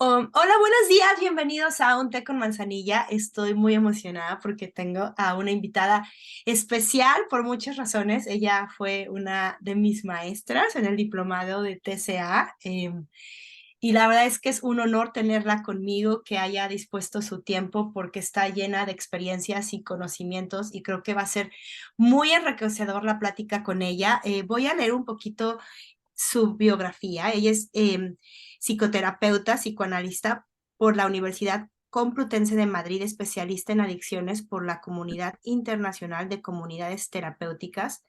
Hola, buenos días, bienvenidos a Un Té con Manzanilla. Estoy muy emocionada porque tengo a una invitada especial por muchas razones. Ella fue una de mis maestras en el diplomado de TCA, y la verdad es que es un honor tenerla conmigo, que haya dispuesto su tiempo porque está llena de experiencias y conocimientos y creo que va a ser muy enriquecedor la plática con ella. Voy a leer un poquito su biografía. Ella es psicoterapeuta, psicoanalista por la Universidad Complutense de Madrid, especialista en adicciones por la Comunidad Internacional de Comunidades Terapéuticas.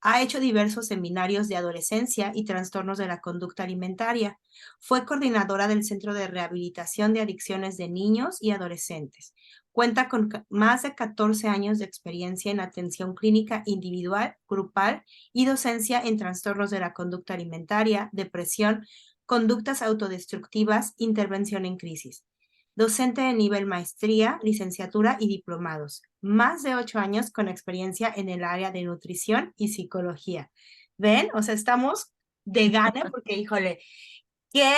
Ha hecho diversos seminarios de adolescencia y trastornos de la conducta alimentaria. Fue coordinadora del Centro de Rehabilitación de Adicciones de Niños y Adolescentes. Cuenta con más de 14 años de experiencia en atención clínica individual, grupal y docencia en trastornos de la conducta alimentaria, depresión, conductas autodestructivas, intervención en crisis. Docente de nivel maestría, licenciatura y diplomados. Más de 8 años con experiencia en el área de nutrición y psicología. ¿Ven? O sea, estamos de gane porque, híjole, qué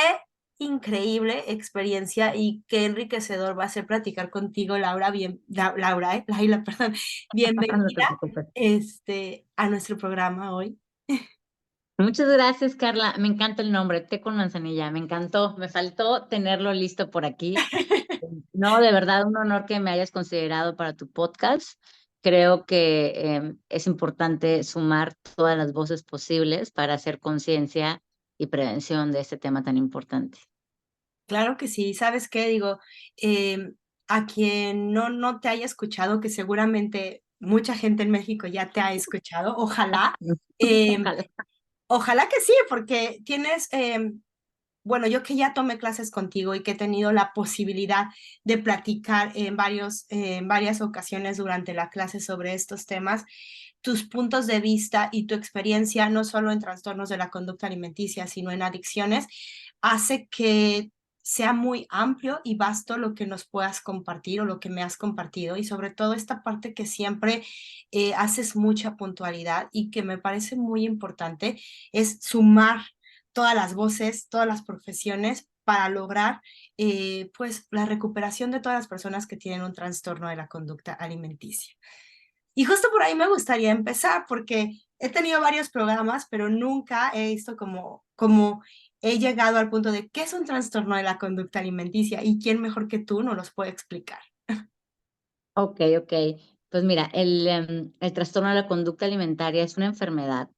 increíble experiencia y qué enriquecedor va a ser platicar contigo, Laura. Laura, Laila, perdón. No te Bienvenida preocupes. a nuestro programa hoy. Muchas gracias, Carla. Me encanta el nombre, té con manzanilla. Me encantó. Me faltó tenerlo listo por aquí. No, de verdad, un honor que me hayas considerado para tu podcast. Creo que es importante sumar todas las voces posibles para hacer conciencia y prevención de este tema tan importante. Claro que sí. ¿Sabes qué? Digo, a quien no te haya escuchado, que seguramente mucha gente en México ya te ha escuchado, ojalá. em, Ojalá. Ojalá que sí, porque tienes, bueno, yo que ya tomé clases contigo y que he tenido la posibilidad de platicar en varias ocasiones durante la clase sobre estos temas, tus puntos de vista y tu experiencia, no solo en trastornos de la conducta alimenticia, sino en adicciones, hace que sea muy amplio y vasto lo que nos puedas compartir o lo que me has compartido, y sobre todo esta parte que siempre haces mucha puntualidad y que me parece muy importante, es sumar todas las voces, todas las profesiones para lograr pues la recuperación de todas las personas que tienen un trastorno de la conducta alimenticia. Y justo por ahí me gustaría empezar porque he tenido varios programas, pero nunca he visto como he llegado al punto de qué es un trastorno de la conducta alimenticia y quién mejor que tú nos los puede explicar. Ok, ok. Pues mira, el trastorno de la conducta alimentaria es una enfermedad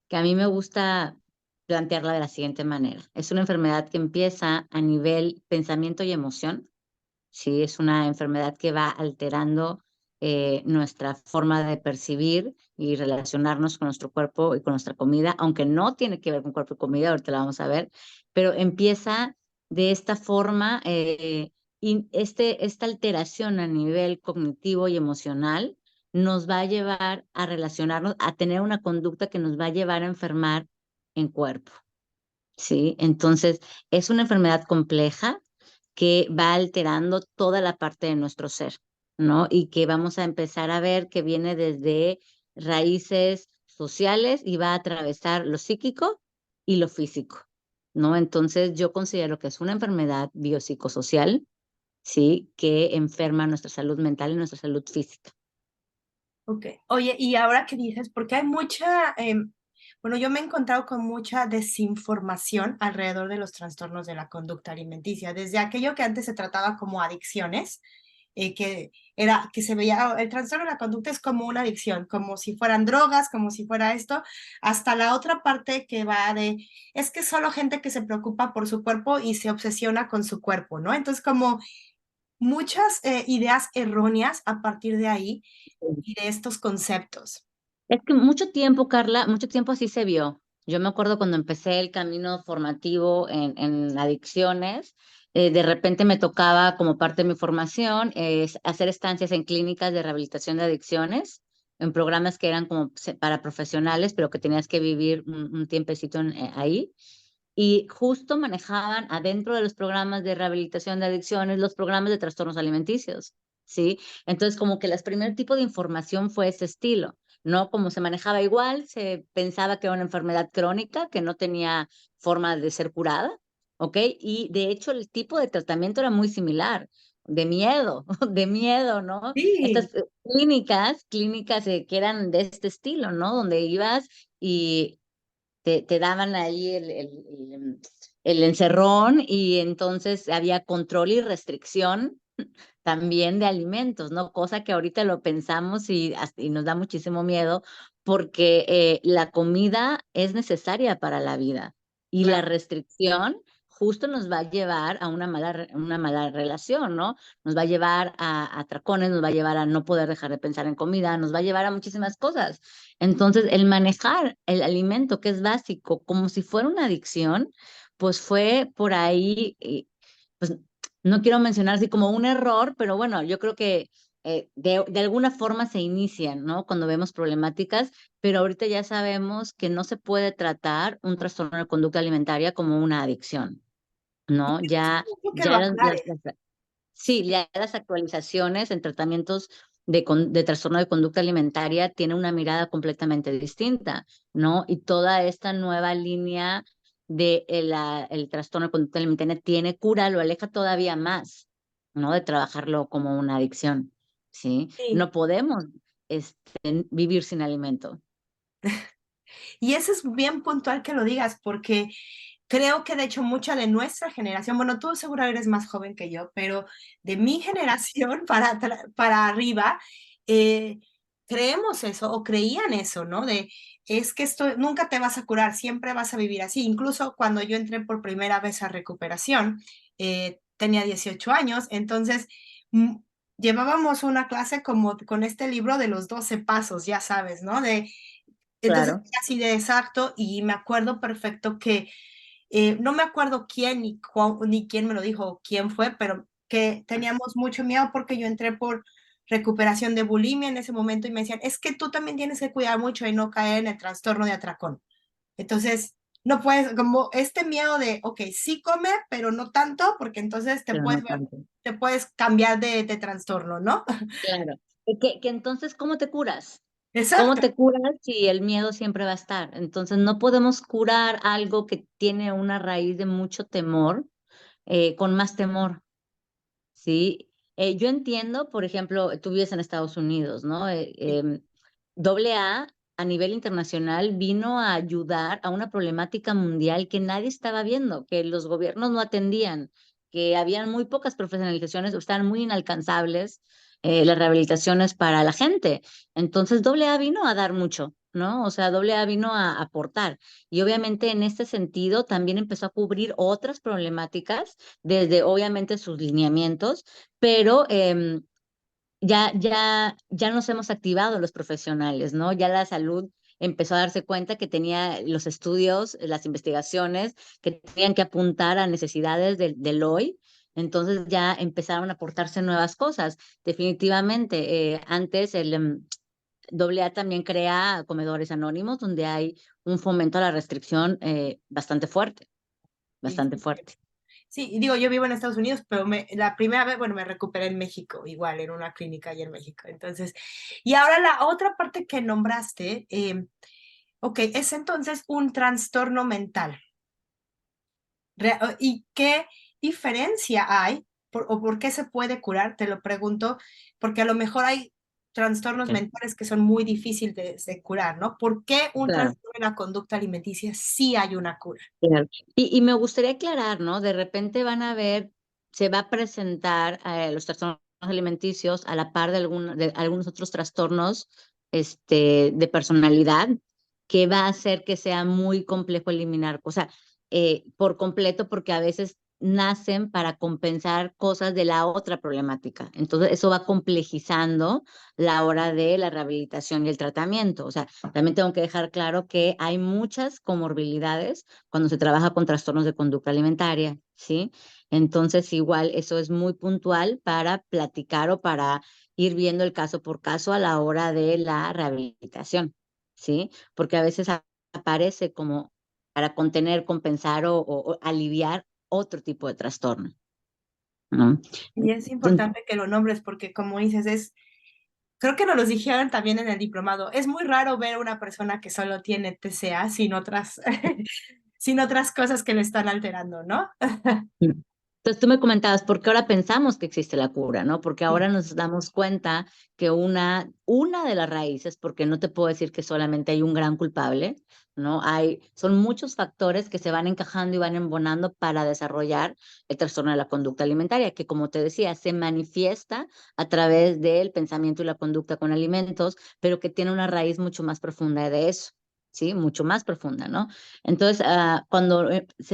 que a mí me gusta plantearla de la siguiente manera. Es una enfermedad que empieza a nivel pensamiento y emoción. Sí, es una enfermedad que va alterando nuestra forma de percibir y relacionarnos con nuestro cuerpo y con nuestra comida, aunque no tiene que ver con cuerpo y comida, ahorita la vamos a ver, pero empieza de esta forma, y esta alteración a nivel cognitivo y emocional nos va a llevar a relacionarnos, a tener una conducta que nos va a llevar a enfermar en cuerpo. ¿Sí? Entonces, es una enfermedad compleja que va alterando toda la parte de nuestro ser, ¿no? Y que vamos a empezar a ver que viene desde raíces sociales y va a atravesar lo psíquico y lo físico, ¿no? Entonces, yo considero que es una enfermedad biopsicosocial, ¿sí? Que enferma nuestra salud mental y nuestra salud física. Ok. Oye, y ahora que dices, porque hay mucha, bueno, yo me he encontrado con mucha desinformación alrededor de los trastornos de la conducta alimenticia, desde aquello que antes se trataba como adicciones, que se veía, el trastorno de la conducta es como una adicción, como si fueran drogas, como si fuera esto, hasta la otra parte que va de, es que solo gente que se preocupa por su cuerpo y se obsesiona con su cuerpo, ¿no? Entonces, como muchas ideas erróneas a partir de ahí y de estos conceptos. Es que mucho tiempo, Carla, mucho tiempo así se vio. Yo me acuerdo cuando empecé el camino formativo en adicciones, de repente me tocaba como parte de mi formación hacer estancias en clínicas de rehabilitación de adicciones, en programas que eran como para profesionales, pero que tenías que vivir un tiempecito ahí. Y justo manejaban adentro de los programas de rehabilitación de adicciones los programas de trastornos alimenticios, ¿sí? Entonces, como que el primer tipo de información fue ese estilo, ¿no? Como se manejaba igual, se pensaba que era una enfermedad crónica que no tenía forma de ser curada, ¿ok? Y de hecho el tipo de tratamiento era muy similar, de miedo, de miedo, ¿no? Sí, Estas clínicas que eran de este estilo, ¿no? Donde ibas y te daban ahí el encerrón y entonces había control y restricción también de alimentos, ¿no? Cosa que ahorita lo pensamos y nos da muchísimo miedo porque la comida es necesaria para la vida y la claro. restricción justo nos va a llevar a una mala relación, ¿no? Nos va a llevar a atracones, nos va a llevar a no poder dejar de pensar en comida, nos va a llevar a muchísimas cosas. Entonces, el manejar el alimento que es básico como si fuera una adicción, pues fue por ahí, pues no quiero mencionar así como un error, pero bueno, yo creo que de alguna forma se inician, ¿no? Cuando vemos problemáticas, pero ahorita ya sabemos que no se puede tratar un trastorno de conducta alimentaria como una adicción, ¿no? Mucho que lo Ya aclares. sí, ya las actualizaciones en tratamientos de trastorno de conducta alimentaria tienen una mirada completamente distinta, ¿no? Y toda esta nueva línea de el trastorno de conducta alimentaria tiene cura, lo aleja todavía más, ¿no? De trabajarlo como una adicción, ¿sí? Sí. No podemos vivir sin alimento. Y eso es bien puntual que lo digas, porque creo que de hecho mucha de nuestra generación, bueno, tú seguro eres más joven que yo, pero de mi generación para arriba, eh, creemos eso o creían eso, ¿no? De, es que esto nunca te vas a curar, siempre vas a vivir así. Incluso cuando yo entré por primera vez a recuperación, tenía 18 años, entonces mm, llevábamos una clase como con este libro de los 12 pasos, ya sabes, ¿no? De entonces, Claro, así de exacto, y me acuerdo perfecto que, no me acuerdo quién ni quién me lo dijo, o quién fue, pero que teníamos mucho miedo porque yo entré por recuperación de bulimia en ese momento y me decían, es que tú también tienes que cuidar mucho y no caer en el trastorno de atracón. Entonces, no puedes, como este miedo de, ok, sí come, pero no tanto, porque entonces pero no tanto. te puedes cambiar de trastorno, ¿no? Claro. Que entonces, ¿cómo te curas? ¿Cómo Exacto. te curas si el miedo siempre va a estar? Entonces, no podemos curar algo que tiene una raíz de mucho temor con más temor, ¿sí? Yo entiendo, por ejemplo, tú vives en Estados Unidos, ¿no? AA a nivel internacional vino a ayudar a una problemática mundial que nadie estaba viendo, que los gobiernos no atendían, que habían muy pocas profesionalizaciones, o estaban muy inalcanzables las rehabilitaciones para la gente. Entonces, AA vino a dar mucho, ¿no? O sea, AA vino a aportar. Y obviamente en este sentido también empezó a cubrir otras problemáticas desde obviamente sus lineamientos, pero ya nos hemos activado los profesionales, ¿no? Ya la salud empezó a darse cuenta que tenía los estudios, las investigaciones, que tenían que apuntar a necesidades del hoy. Entonces ya empezaron a aportarse nuevas cosas. Definitivamente, antes AA también crea comedores anónimos donde hay un fomento a la restricción bastante fuerte, Sí, bastante sí. fuerte. Sí, y digo, yo vivo en Estados Unidos, pero la primera vez, bueno, me recuperé en México, igual, en una clínica allá en México. Entonces, y ahora la otra parte que nombraste, ok, es entonces un trastorno mental. ¿Y qué diferencia hay o por qué se puede curar? Te lo pregunto, porque a lo mejor hay trastornos Sí, mentales que son muy difíciles de curar, ¿no? ¿Por qué un claro. trastorno de la conducta alimenticia sí hay una cura? Claro. Y me gustaría aclarar, ¿no? De repente van a ver, se va a presentar los trastornos alimenticios a la par de algunos otros trastornos de personalidad que va a hacer que sea muy complejo eliminar, o sea, por completo, porque a veces nacen para compensar cosas de la otra problemática. Entonces, eso va complejizando la hora de la rehabilitación y el tratamiento. O sea, también tengo que dejar claro que hay muchas comorbilidades cuando se trabaja con trastornos de conducta alimentaria, ¿sí? Entonces, igual, eso es muy puntual para platicar o para ir viendo el caso por caso a la hora de la rehabilitación, ¿sí? Porque a veces aparece como para contener, compensar o aliviar otro tipo de trastorno, ¿no? Y es importante que lo nombres porque, como dices, creo que nos los dijeron también en el diplomado, es muy raro ver a una persona que solo tiene TCA sin otras, sin otras cosas que le están alterando, ¿no? Entonces tú me comentabas, ¿por qué ahora pensamos que existe la cura, no? Porque Sí. ahora nos damos cuenta que una de las raíces, porque no te puedo decir que solamente hay un gran culpable, ¿no? Son muchos factores que se van encajando y van embonando para desarrollar el trastorno de la conducta alimentaria, que como te decía, se manifiesta a través del pensamiento y la conducta con alimentos, pero que tiene una raíz mucho más profunda de eso. Sí, mucho más profunda, ¿no? Entonces, cuando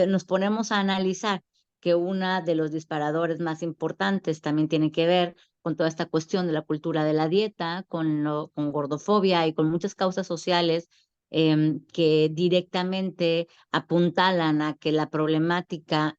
nos ponemos a analizar que uno de los disparadores más importantes también tiene que ver con toda esta cuestión de la cultura de la dieta, con gordofobia y con muchas causas sociales que directamente apuntalan a que la problemática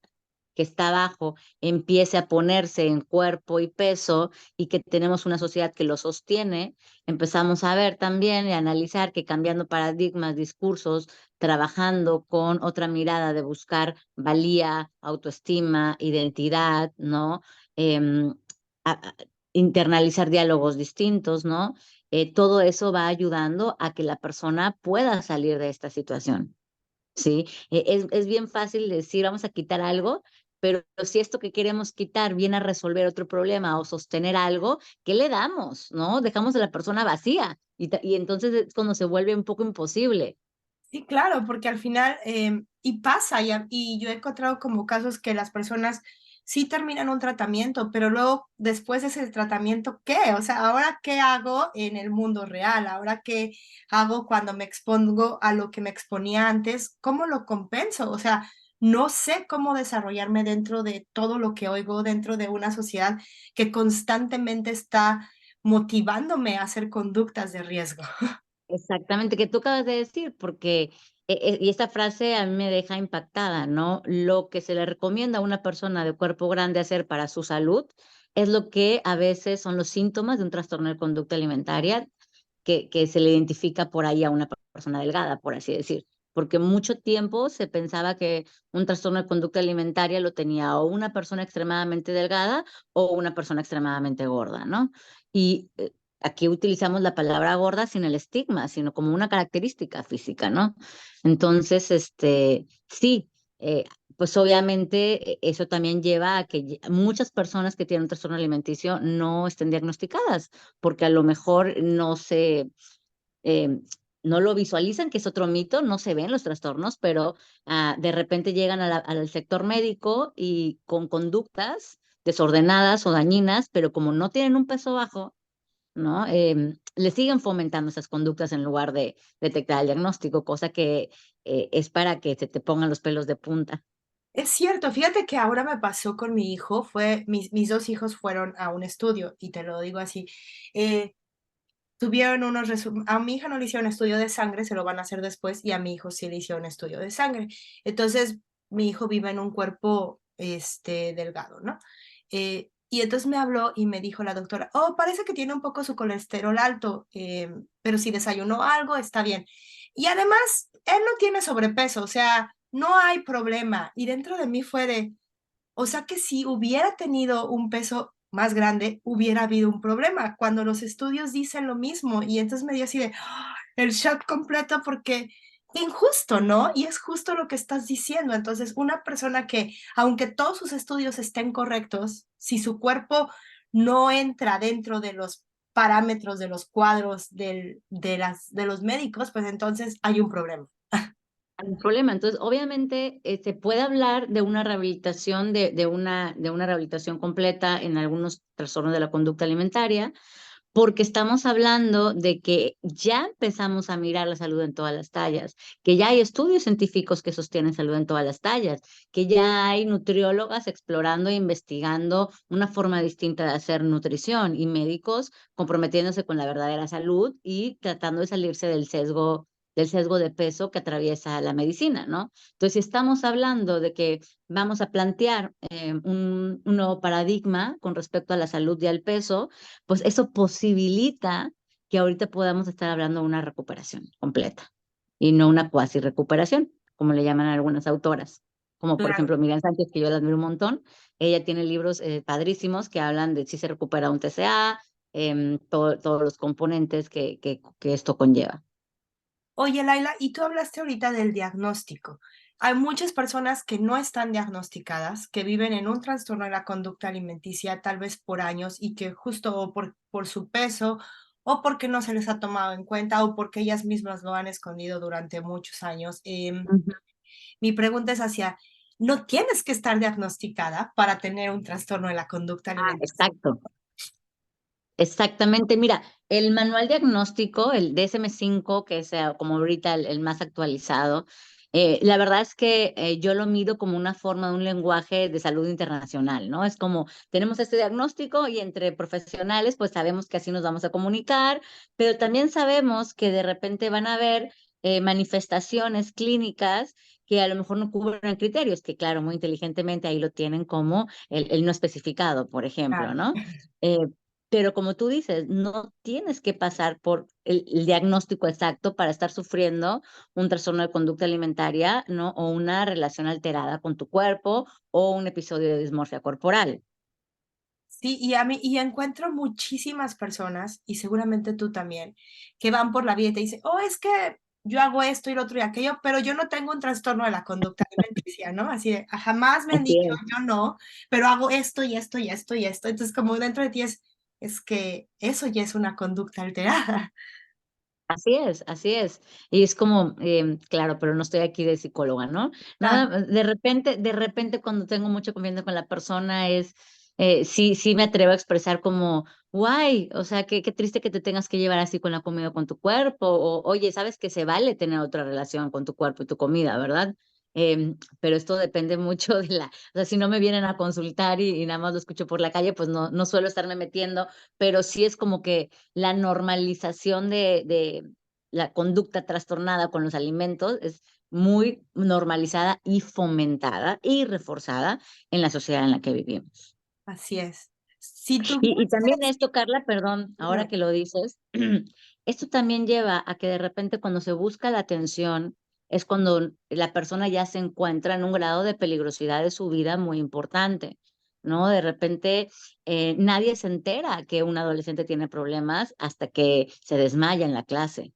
que está abajo empiece a ponerse en cuerpo y peso y que tenemos una sociedad que lo sostiene, empezamos a ver también y a analizar que cambiando paradigmas, discursos, trabajando con otra mirada de buscar valía, autoestima, identidad, ¿no? Em, a- a- Internalizar diálogos distintos, ¿no? Todo eso va ayudando a que la persona pueda salir de esta situación. Sí, es bien fácil decir, vamos a quitar algo, pero si esto que queremos quitar viene a resolver otro problema o sostener algo, ¿qué le damos? ¿No? Dejamos a la persona vacía y entonces es cuando se vuelve un poco imposible. Sí, claro, porque al final, y pasa, y yo he encontrado como casos que las personas sí terminan un tratamiento, pero luego después de ese tratamiento, ¿qué? O sea, ¿ahora qué hago en el mundo real? ¿Ahora qué hago cuando me expongo a lo que me exponía antes? ¿Cómo lo compenso? O sea, no sé cómo desarrollarme dentro de todo lo que oigo, dentro de una sociedad que constantemente está motivándome a hacer conductas de riesgo. Exactamente, que tú acabas de decir, porque, y esta frase a mí me deja impactada, ¿no? Lo que se le recomienda a una persona de cuerpo grande hacer para su salud es lo que a veces son los síntomas de un trastorno de conducta alimentaria que se le identifica por ahí a una persona delgada, por así decir. Porque mucho tiempo se pensaba que un trastorno de conducta alimentaria lo tenía o una persona extremadamente delgada o una persona extremadamente gorda, ¿no? Y aquí utilizamos la palabra gorda sin el estigma, sino como una característica física, ¿no? Entonces, sí, eh, pues obviamente eso también lleva a que muchas personas que tienen un trastorno alimenticio no estén diagnosticadas, porque a lo mejor eh, no lo visualizan, que es otro mito, no se ven los trastornos, pero de repente llegan al sector médico y con conductas desordenadas o dañinas, pero como no tienen un peso bajo, ¿no? Le siguen fomentando esas conductas en lugar de detectar el diagnóstico, cosa que es para que se te pongan los pelos de punta. Es cierto, fíjate que ahora me pasó con mi hijo, mis dos hijos fueron a un estudio, y te lo digo así, tuvieron a mi hija no le hicieron estudio de sangre, se lo van a hacer después, y a mi hijo sí le hicieron estudio de sangre. Entonces, mi hijo vive en un cuerpo, delgado, ¿no? Y entonces me habló y me dijo la doctora, oh, parece que tiene un poco su colesterol alto, pero si desayunó algo, está bien. Y además, él no tiene sobrepeso, o sea, no hay problema. Y dentro de mí fue de, o sea que si hubiera tenido un peso más grande, hubiera habido un problema, cuando los estudios dicen lo mismo. Y entonces me dio así de el shock completo porque injusto, ¿no? Y es justo lo que estás diciendo. Entonces, una persona que, aunque todos sus estudios estén correctos, si su cuerpo no entra dentro de los parámetros de los cuadros de los médicos, pues entonces hay un problema. Hay un problema. Entonces, obviamente, se puede hablar de una rehabilitación, de una rehabilitación completa en algunos trastornos de la conducta alimentaria, porque estamos hablando de que ya empezamos a mirar la salud en todas las tallas, que ya hay estudios científicos que sostienen salud en todas las tallas, que ya hay nutriólogas explorando e investigando una forma distinta de hacer nutrición y médicos comprometiéndose con la verdadera salud y tratando de salirse del sesgo de peso que atraviesa la medicina, ¿no? Entonces, si estamos hablando de que vamos a plantear un nuevo paradigma con respecto a la salud y al peso, pues eso posibilita que ahorita podamos estar hablando de una recuperación completa y no una cuasi recuperación, como le llaman algunas autoras, como por Claro. ejemplo Miriam Sánchez, que yo la admiro un montón. Ella tiene libros padrísimos que hablan de si se recupera un TCA, todos los componentes que esto conlleva. Oye, Laila, y tú hablaste ahorita del diagnóstico. hay muchas personas que no están diagnosticadas, que viven en un trastorno de la conducta alimenticia tal vez por años y que justo o por su peso o porque no se les ha tomado en cuenta o porque ellas mismas lo han escondido durante muchos años. Ujú. Mi pregunta es hacia, no tienes que estar diagnosticada para tener un trastorno de la conducta alimenticia. Exacto. Exactamente, mira, el manual diagnóstico, el DSM-5, que es como ahorita el más actualizado, la verdad es que yo lo mido como una forma de un lenguaje de salud internacional, ¿no? Es como, tenemos este diagnóstico y entre profesionales, pues sabemos que así nos vamos a comunicar, pero también sabemos que de repente van a haber manifestaciones clínicas que a lo mejor no cubren criterios, que claro, muy inteligentemente ahí lo tienen como el no especificado, por ejemplo, Claro. ¿no? Eh, pero como tú dices, no tienes que pasar por el diagnóstico exacto para estar sufriendo un trastorno de conducta alimentaria, ¿no? O una relación alterada con tu cuerpo o un episodio de dismorfia corporal. Sí, y encuentro muchísimas personas, y seguramente tú también, que van por la vida y te dicen, oh, es que yo hago esto y lo otro y aquello, pero yo no tengo un trastorno de la conducta alimenticia, ¿no? Así de, jamás me han Así dicho, es. yo no, pero hago esto y esto y esto y esto. Entonces, como dentro de ti es que eso ya es una conducta alterada. Así es, así es. Y es como, claro, pero no estoy aquí de psicóloga, ¿no? Claro, Nada, de repente cuando tengo mucha confianza con la persona es, sí me atrevo a expresar como, guay, o sea, qué triste que te tengas que llevar así con la comida o con tu cuerpo, o oye, sabes que se vale tener otra relación con tu cuerpo y tu comida, ¿verdad? Pero esto depende mucho de o sea, si no me vienen a consultar y nada más lo escucho por la calle, pues no suelo estarme metiendo, pero sí es como que la normalización de la conducta trastornada con los alimentos es muy normalizada y fomentada y reforzada en la sociedad en la que vivimos. así es. Si Y también tuvieses, esto, Carla, perdón, ahora que lo dices, esto también lleva a que de repente cuando se busca la atención es cuando la persona ya se encuentra en un grado de peligrosidad de su vida muy importante, ¿no? De repente nadie se entera que un adolescente tiene problemas hasta que se desmaya en la clase,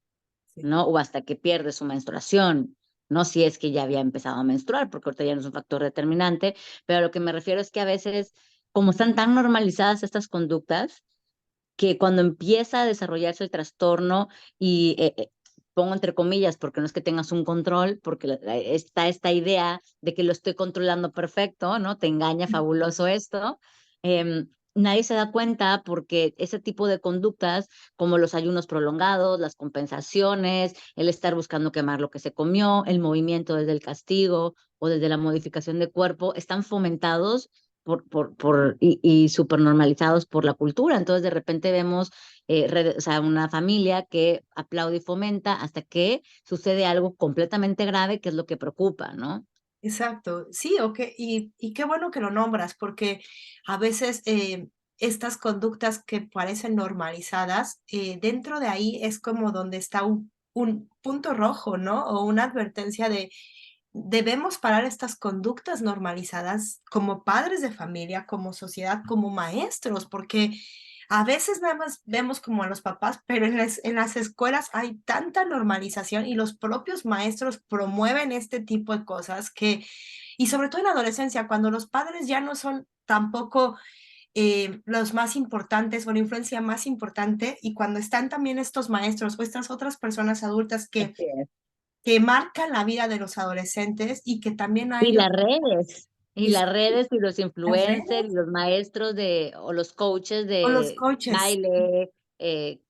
sí, ¿no? O hasta que pierde su menstruación, no si es que ya había empezado a menstruar, porque ahorita ya no es un factor determinante, pero a lo que me refiero es que a veces, como están tan normalizadas estas conductas, que cuando empieza a desarrollarse el trastorno y pongo entre comillas, porque no es que tengas un control, porque está esta idea de que lo estoy controlando perfecto, ¿no? Te engaña, fabuloso esto. Nadie se da cuenta porque ese tipo de conductas, como los ayunos prolongados, las compensaciones, el estar buscando quemar lo que se comió, el movimiento desde el castigo o desde la modificación de cuerpo, están fomentados y súper normalizados por la cultura. Entonces, de repente vemos o sea, una familia que aplaude y fomenta hasta que sucede algo completamente grave, que es lo que preocupa, ¿no? exacto. Sí, y qué bueno que lo nombras, porque a veces estas conductas que parecen normalizadas, dentro de ahí es como donde está un punto rojo, ¿no? O una advertencia de debemos parar estas conductas normalizadas como padres de familia, como sociedad, como maestros, porque a veces nada más vemos como a los papás, pero en las escuelas hay tanta normalización y los propios maestros promueven este tipo de cosas que, y sobre todo en la adolescencia, cuando los padres ya no son tampoco los más importantes o la influencia más importante, y cuando están también estos maestros o estas otras personas adultas Así es. que marcan la vida de los adolescentes y que también a Y ellos, es- las redes y los las influencers y redes los maestros o los coaches o los de coaches baile,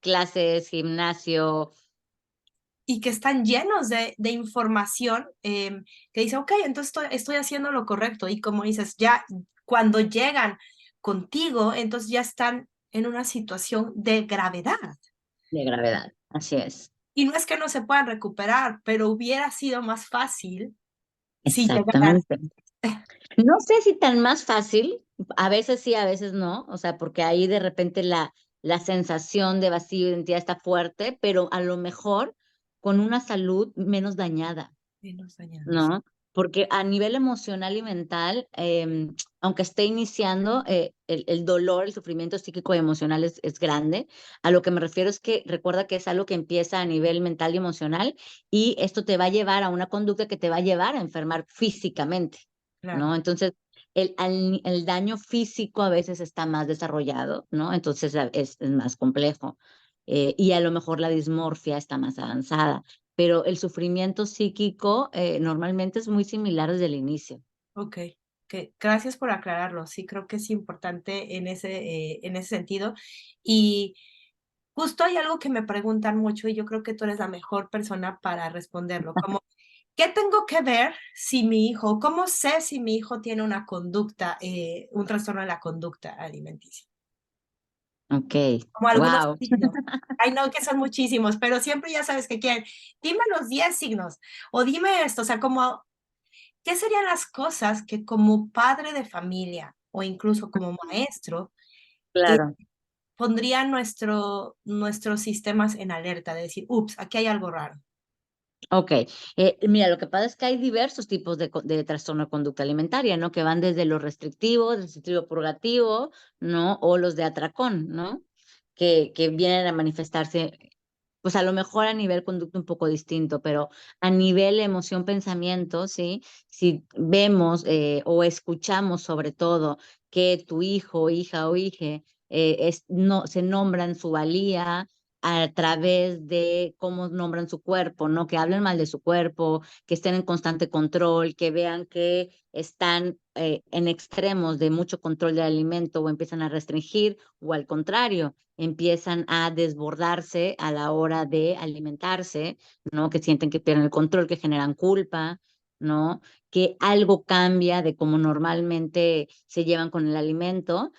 clases, gimnasio. y que están llenos de información que dice, ok, entonces estoy haciendo lo correcto. Y como dices, ya cuando llegan contigo, entonces ya están en una situación de gravedad. De gravedad. Así es. Y no es que no se puedan recuperar, pero hubiera sido más fácil si llegaran. Exactamente. No sé si tan más fácil, a veces sí, a veces no, o sea, porque ahí de repente la sensación de vacío de identidad está fuerte, pero a lo mejor con una salud menos dañada, Menos dañados. ¿no? porque a nivel emocional y mental, aunque esté iniciando, el dolor, el sufrimiento psíquico y emocional es grande. A lo que me refiero es que recuerda que es algo que empieza a nivel mental y emocional y esto te va a llevar a una conducta que te va a llevar a enfermar físicamente, Claro. ¿no? Entonces, el daño físico a veces está más desarrollado, ¿no? Entonces es más complejo. Y a lo mejor la dismorfia está más avanzada, pero el sufrimiento psíquico normalmente es muy similar desde el inicio. Ok, gracias por aclararlo. Sí, creo que es importante en ese sentido. Y justo hay algo que me preguntan mucho y yo creo que tú eres la mejor persona para responderlo, como, ¿qué tengo que ver si mi hijo, cómo sé si mi hijo tiene una conducta, un trastorno de la conducta alimenticia? Ok, Como algunos wow. signos. Ay, no, que son muchísimos, pero siempre ya sabes que quieren. Dime los 10 signos o dime esto, o sea, como, ¿qué serían las cosas que como padre de familia o incluso como maestro eh, Claro. pondrían nuestros sistemas en alerta de decir, ups, aquí hay algo raro? Ok, mira, lo que pasa es que hay diversos tipos de trastorno de conducta alimentaria, ¿no? Que van desde lo restrictivo purgativo, ¿no? O los de atracón, ¿no? Que vienen a manifestarse, pues a lo mejor a nivel conducta un poco distinto, pero a nivel emoción, pensamiento, ¿sí? Si vemos o escuchamos sobre todo que tu hijo, hija o hije no, se nombran su valía, a través de cómo nombran su cuerpo, ¿no? Que hablen mal de su cuerpo, que estén en constante control, que vean que están en extremos de mucho control del alimento o empiezan a restringir o al contrario, empiezan a desbordarse a la hora de alimentarse, ¿no? Que sienten que pierden el control, que generan culpa, ¿no? Que algo cambia de cómo normalmente se llevan con el alimento.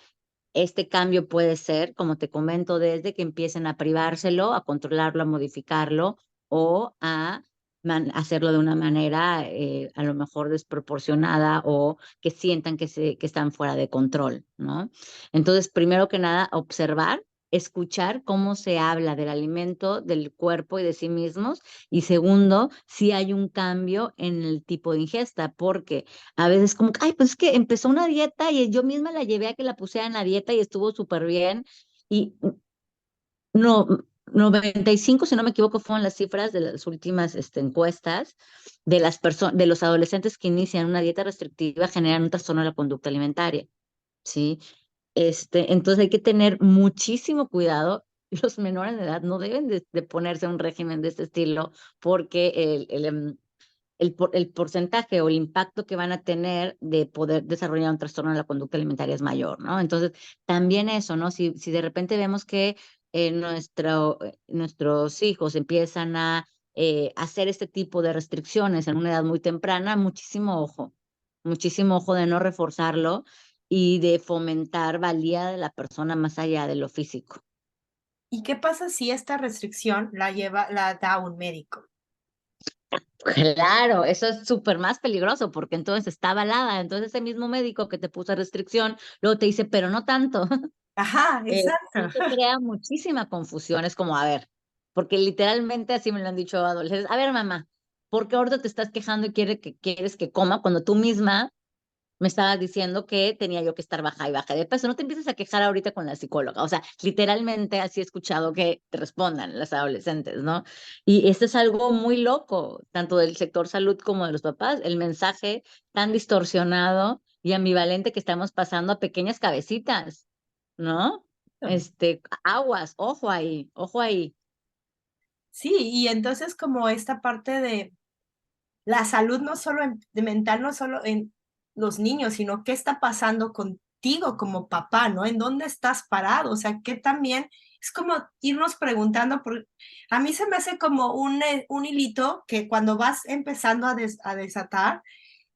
Este cambio puede ser, como te comento, desde que empiecen a privárselo, a controlarlo, a modificarlo o a hacerlo de una manera a lo mejor desproporcionada o que sientan que están fuera de control, ¿no? Entonces, primero que nada, observar, escuchar cómo se habla del alimento, del cuerpo y de sí mismos. Y segundo, si hay un cambio en el tipo de ingesta, porque a veces como, ay, pues es que empezó una dieta y yo misma la llevé a que la pusiera en la dieta y estuvo súper bien. Y no, 95 si no me equivoco, fueron las cifras de las últimas encuestas de las personas, de los adolescentes que inician una dieta restrictiva generan un trastorno de la conducta alimentaria, ¿sí? Entonces hay que tener muchísimo cuidado. Los menores de edad no deben de ponerse a un régimen de este estilo porque el porcentaje o el impacto que van a tener de poder desarrollar un trastorno de la conducta alimentaria es mayor, ¿no? Entonces, también eso, ¿no? Si de repente vemos que nuestros hijos empiezan a hacer este tipo de restricciones en una edad muy temprana, muchísimo ojo de no reforzarlo y de fomentar valía de la persona más allá de lo físico. ¿Y qué pasa si esta restricción la da un médico? Claro, eso es súper más peligroso porque entonces está avalada. Entonces ese mismo médico que te puso restricción, luego te dice, pero no tanto. Ajá, exacto. Eso crea muchísima confusión. Es como, a ver, porque literalmente así me lo han dicho adolescentes. A ver, mamá, ¿por qué ahorita te estás quejando y quieres que coma cuando tú misma me estabas diciendo que tenía yo que estar baja y baja de peso? No te empieces a quejar ahorita con la psicóloga. O sea, literalmente así he escuchado que te respondan las adolescentes, ¿no? Y esto es algo muy loco, tanto del sector salud como de los papás, el mensaje tan distorsionado y ambivalente que estamos pasando a pequeñas cabecitas, ¿no? Aguas, ojo ahí, ojo ahí. Sí, y entonces como esta parte de la salud no solo de mental, no solo en los niños, sino qué está pasando contigo como papá, ¿no? ¿En dónde estás parado? O sea, que también es como irnos preguntando, a mí se me hace como un hilito que cuando vas empezando a desatar,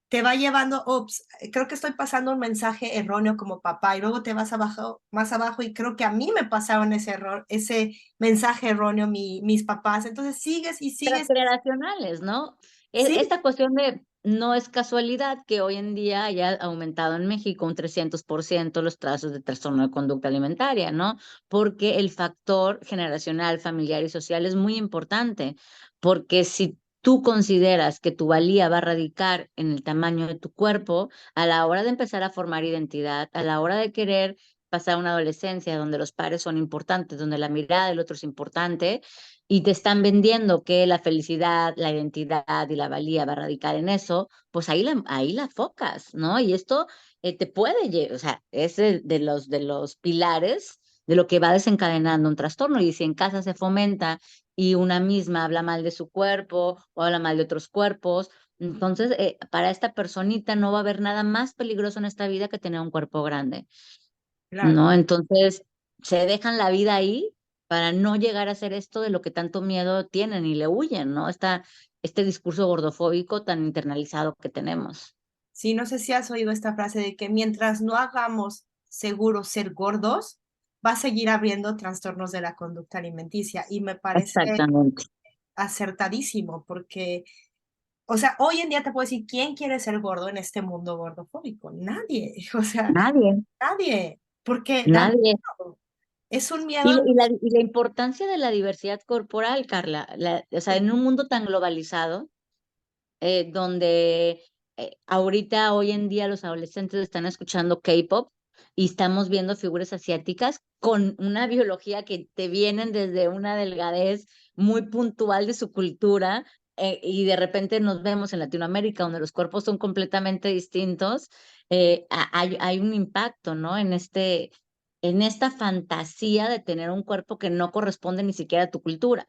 te va llevando, ups, creo que estoy pasando un mensaje erróneo como papá y luego te vas abajo, más abajo y creo que a mí me pasaron ese error, ese mensaje erróneo mis papás. Entonces sigues y sigues. Transgeneracionales, ¿no? Sí, Esta cuestión de no es casualidad que hoy en día haya aumentado en México un 300% los casos de trastorno de conducta alimentaria, ¿no? Porque el factor generacional, familiar y social es muy importante, porque si tú consideras que tu valía va a radicar en el tamaño de tu cuerpo, a la hora de empezar a formar identidad, a la hora de querer pasar una adolescencia donde los pares son importantes, donde la mirada del otro es importante, y te están vendiendo que la felicidad, la identidad y la valía va a radicar en eso, pues ahí la focas, ¿no? Y esto te puede, o sea, es de los pilares de lo que va desencadenando un trastorno. Y si en casa se fomenta y una misma habla mal de su cuerpo o habla mal de otros cuerpos, entonces para esta personita no va a haber nada más peligroso en esta vida que tener un cuerpo grande, Claro. ¿no? Entonces se dejan la vida ahí para no llegar a hacer esto de lo que tanto miedo tienen y le huyen, ¿no? Este discurso gordofóbico tan internalizado que tenemos. Sí, no sé si has oído esta frase de que mientras no hagamos seguro ser gordos, va a seguir habiendo trastornos de la conducta alimenticia. Y me parece Exactamente. acertadísimo porque, o sea, hoy en día te puedo decir, ¿quién quiere ser gordo en este mundo gordofóbico? Nadie, o sea, Nadie, nadie, porque da nadie. miedo. Es un miedo, Y la importancia de la diversidad corporal, Carla, o sea, en un mundo tan globalizado, donde ahorita, hoy en día, los adolescentes están escuchando K-pop y estamos viendo figuras asiáticas con una biología que te vienen desde una delgadez muy puntual de su cultura, y de repente nos vemos en Latinoamérica, donde los cuerpos son completamente distintos. Hay un impacto, ¿no? En esta fantasía de tener un cuerpo que no corresponde ni siquiera a tu cultura,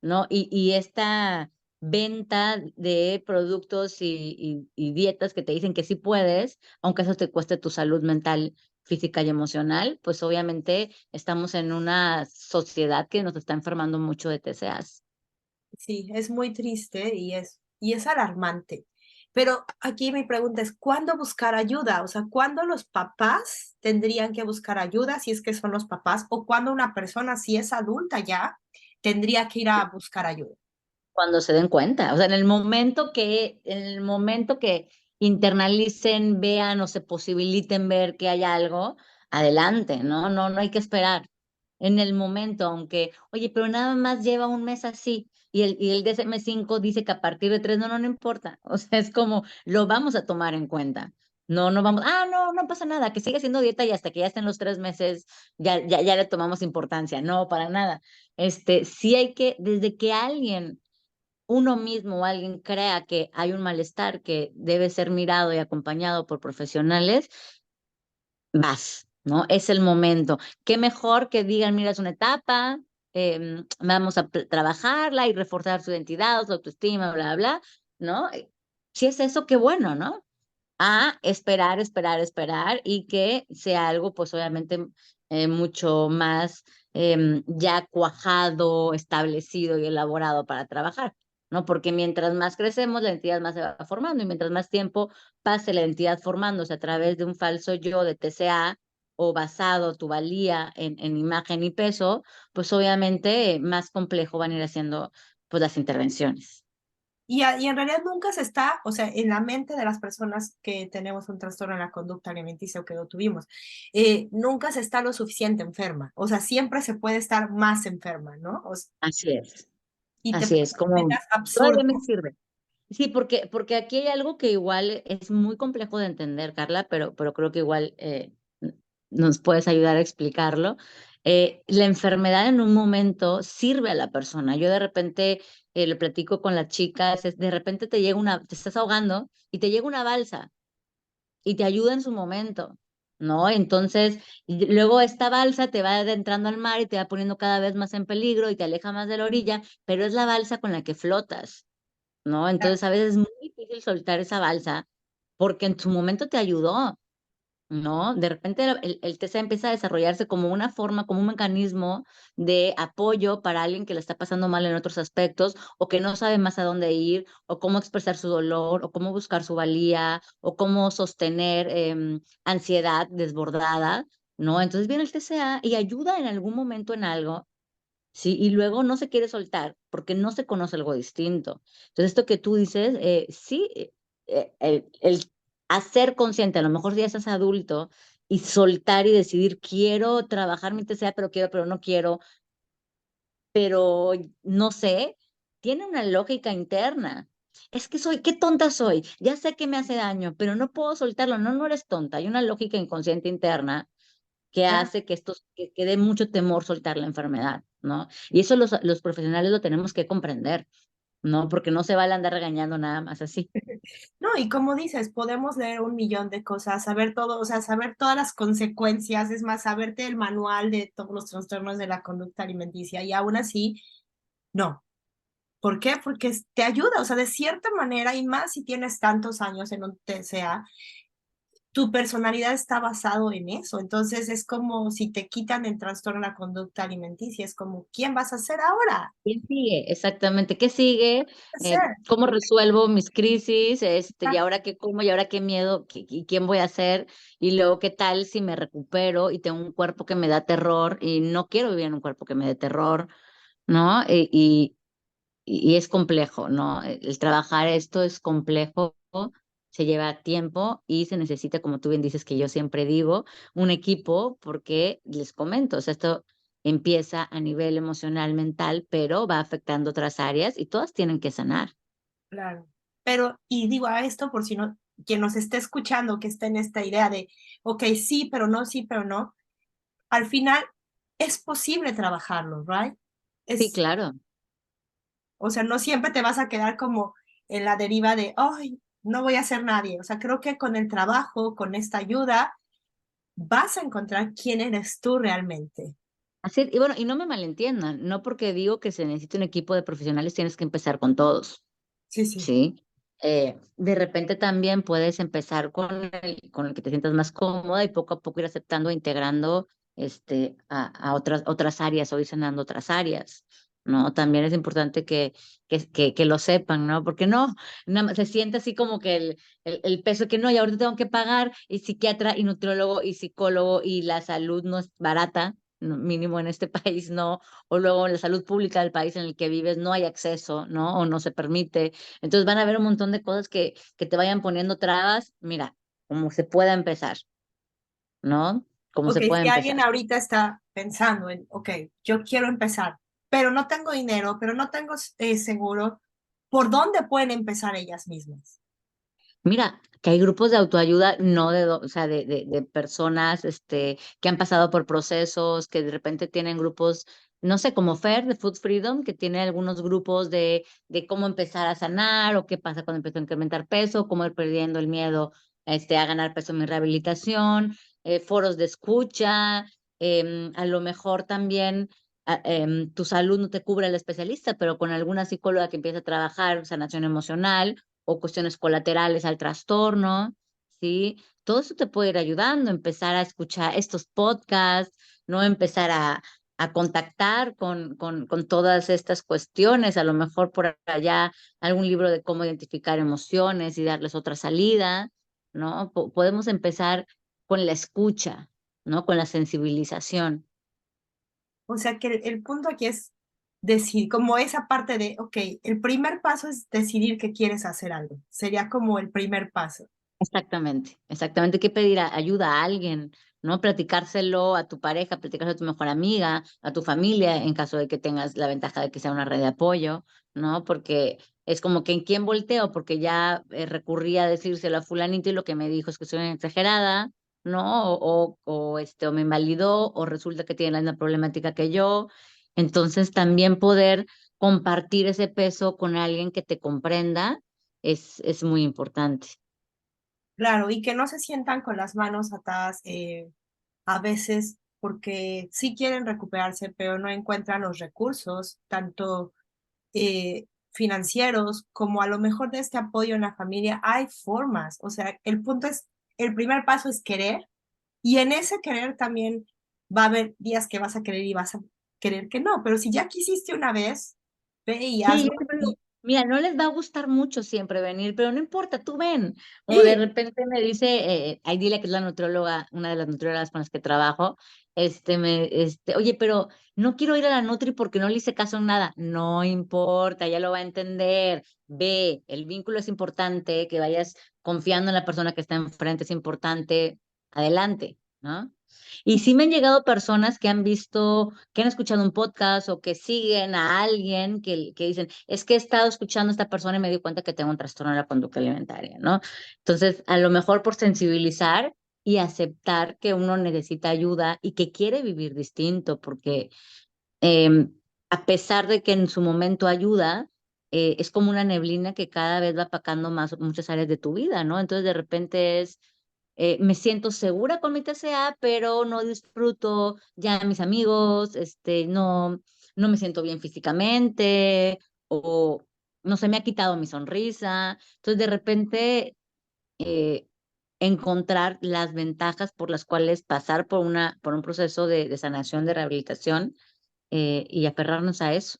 ¿no? Y esta venta de productos y dietas que te dicen que sí puedes, aunque eso te cueste tu salud mental, física y emocional, pues obviamente estamos en una sociedad que nos está enfermando mucho de TCAs. sí, es muy triste y es alarmante. Pero aquí mi pregunta es, ¿cuándo buscar ayuda? O sea, ¿cuándo los papás tendrían que buscar ayuda si es que son los papás? ¿O cuándo una persona, si es adulta ya, tendría que ir a buscar ayuda? Cuando se den cuenta, o sea, en el momento que internalicen, vean o se posibiliten ver que hay algo, adelante, ¿no? No hay que esperar. En el momento, aunque, oye, pero nada más lleva un mes así, y el DSM-5 dice que a partir de 3, no importa. O sea, es como, lo vamos a tomar en cuenta. No vamos, no pasa nada, que siga haciendo dieta y hasta que ya estén los 3 meses, ya le tomamos importancia. No, para nada. Sí hay que, desde que alguien, uno mismo o alguien crea que hay un malestar que debe ser mirado y acompañado por profesionales, vas, ¿no? Es el momento. Qué mejor que digan, mira, es una etapa, vamos a trabajarla y reforzar su identidad, su autoestima, bla, bla, ¿no? Si es eso, qué bueno, ¿no? A esperar y que sea algo, pues obviamente, mucho más ya cuajado, establecido y elaborado para trabajar, ¿no? Porque mientras más crecemos, la entidad más se va formando, y mientras más tiempo pase la entidad formándose a través de un falso yo de TCA o basado tu valía en imagen y peso, pues obviamente más complejo van a ir haciendo pues las intervenciones. Y en realidad nunca se está, o sea, en la mente de las personas que tenemos un trastorno en la conducta alimenticia o que lo tuvimos, nunca se está lo suficiente enferma. O sea, siempre se puede estar más enferma, ¿no? Así es. Y te Así es, pones como metas absurdas. todavía me sirve. Sí, porque aquí hay algo que igual es muy complejo de entender, Carla, pero creo que igual nos puedes ayudar a explicarlo. La enfermedad en un momento sirve a la persona. Yo de repente lo platico con las chicas, de repente te estás ahogando y te llega una balsa y te ayuda en su momento, ¿no? Entonces, y luego esta balsa te va adentrando al mar y te va poniendo cada vez más en peligro y te aleja más de la orilla, pero es la balsa con la que flotas, ¿no? Entonces, a veces es muy difícil soltar esa balsa porque en su momento te ayudó, ¿no? De repente el TCA empieza a desarrollarse como una forma, como un mecanismo de apoyo para alguien que le está pasando mal en otros aspectos, o que no sabe más a dónde ir, o cómo expresar su dolor, o cómo buscar su valía, o cómo sostener ansiedad desbordada, ¿no? Entonces viene el TCA y ayuda en algún momento en algo. Sí, y luego no se quiere soltar porque no se conoce algo distinto. Entonces, esto que tú dices, sí, el hacer consciente, a lo mejor si ya estás adulto, y soltar y decidir, quiero trabajar mi TCA, pero quiero, pero no quiero, pero no sé, tiene una lógica interna. Es que qué tonta soy, ya sé que me hace daño, pero no puedo soltarlo. No, no eres tonta, hay una lógica inconsciente interna que Ah, hace que dé mucho temor soltar la enfermedad, ¿no? Y eso los profesionales lo tenemos que comprender, ¿no? Porque no se vale andar regañando nada más así. no, y como dices, podemos leer un millón de cosas, saber todo, o sea, saber todas las consecuencias, es más, saberte el manual de todos los trastornos de la conducta alimenticia y aún así, no. ¿Por qué? Porque te ayuda, o sea, de cierta manera, y más si tienes tantos años en un TCA, tu personalidad está basado en eso. Entonces es como si te quitan el trastorno de la conducta alimenticia, es como, ¿quién vas a ser ahora? ¿Qué sigue? Exactamente, ¿qué sigue? ¿Qué hacer? ¿Cómo resuelvo mis crisis? ¿Y Ah, ahora qué como? ¿Y ahora qué miedo? ¿Y quién voy a ser? Y luego, ¿qué tal si me recupero y tengo un cuerpo que me da terror y no quiero vivir en un cuerpo que me dé terror, ¿no? Y es complejo, ¿no? El trabajar esto es complejo, se lleva tiempo y se necesita, como tú bien dices, que yo siempre digo, un equipo, porque les comento, o sea, esto empieza a nivel emocional, mental, pero va afectando otras áreas y todas tienen que sanar. claro. Pero, y digo a esto por si no, quien nos esté escuchando, que está en esta idea de, ok, sí, pero no, al final es posible trabajarlo, ¿right? Sí, Es, claro. o sea, no siempre te vas a quedar como en la deriva de, ay, no voy a ser nadie. O sea, creo que con el trabajo, con esta ayuda, vas a encontrar quién eres tú realmente. Así, y bueno, y no me malentiendan, no porque digo que se necesita un equipo de profesionales, tienes que empezar con todos. Sí, sí. Sí, de repente también puedes empezar con el que te sientas más cómoda y poco a poco ir aceptando e integrando a otras áreas o ir sanando otras áreas, ¿no? También es importante que lo sepan, ¿no? Porque no, nada más se siente así como que el peso que no, y ahorita tengo que pagar y psiquiatra y nutriólogo y psicólogo y la salud no es barata, mínimo en este país no, o luego en la salud pública del país en el que vives no hay acceso, ¿no? O no se permite. Entonces van a haber un montón de cosas que te vayan poniendo trabas. Mira, como se pueda empezar, ¿no? Como Ok, se puede si alguien empezar. ahorita está pensando en, ok, yo quiero empezar, pero no tengo dinero, pero no tengo seguro, ¿por dónde pueden empezar ellas mismas? Mira, que hay grupos de autoayuda, no o sea, de personas que han pasado por procesos, que de repente tienen grupos, no sé, como FAIR, de Food Freedom, que tiene algunos grupos de cómo empezar a sanar o qué pasa cuando empiezo a incrementar peso, cómo ir perdiendo el miedo a ganar peso en mi rehabilitación, foros de escucha, a lo mejor también tu salud no te cubre el especialista, pero con alguna psicóloga que empieza a trabajar sanación emocional o cuestiones colaterales al trastorno, ¿sí? Todo eso te puede ir ayudando, empezar a escuchar estos podcasts, ¿no? Empezar a contactar con todas estas cuestiones, a lo mejor por allá algún libro de cómo identificar emociones y darles otra salida, ¿no? Podemos empezar con la escucha, ¿no? Con la sensibilización. O sea que el punto aquí es decir, como esa parte de, ok, el primer paso es decidir que quieres hacer algo. Sería como el primer paso. Exactamente, exactamente. Hay que pedir ayuda a alguien, ¿no? Platicárselo a tu pareja, platicárselo a tu mejor amiga, a tu familia, en caso de que tengas la ventaja de que sea una red de apoyo, ¿no? Porque es como que en quién volteo, porque ya recurrí a decírselo a fulanito y lo que me dijo es que soy una exagerada, ¿no? O me invalidó, o resulta que tiene la misma problemática que yo. Entonces, también poder compartir ese peso con alguien que te comprenda es muy importante. Claro, y que no se sientan con las manos atadas a veces porque sí quieren recuperarse, pero no encuentran los recursos, tanto financieros como a lo mejor de este apoyo en la familia. Hay formas, o sea, el punto es, el primer paso es querer y en ese querer también va a haber días que vas a querer y vas a querer que no, pero si ya quisiste una vez, ve y Sí, hazlo. yo siempre digo, Y, mira, no les va a gustar mucho siempre venir, pero no importa, tú ven. O de y repente me dice, Aidilia, que es la nutrióloga, una de las nutriólogas con las que trabajo, oye, pero no quiero ir a la Nutri porque no le hice caso en nada. No importa, ya lo va a entender. Ve, el vínculo es importante, que vayas confiando en la persona que está enfrente es importante. Adelante, ¿no? Y sí me han llegado personas que han visto, que han escuchado un podcast o que siguen a alguien que dicen, es que he estado escuchando a esta persona y me di cuenta que tengo un trastorno de la conducta alimentaria, ¿no? Entonces, a lo mejor por sensibilizar y aceptar que uno necesita ayuda y que quiere vivir distinto, porque a pesar de que en su momento ayuda, es como una neblina que cada vez va apacando más muchas áreas de tu vida, ¿no? Entonces de repente es, me siento segura con mi TCA, pero no disfruto ya a mis amigos, no me siento bien físicamente, o no se me ha quitado mi sonrisa. Entonces de repente eh, encontrar las ventajas por las cuales pasar por un proceso de sanación, de rehabilitación, y aferrarnos a eso.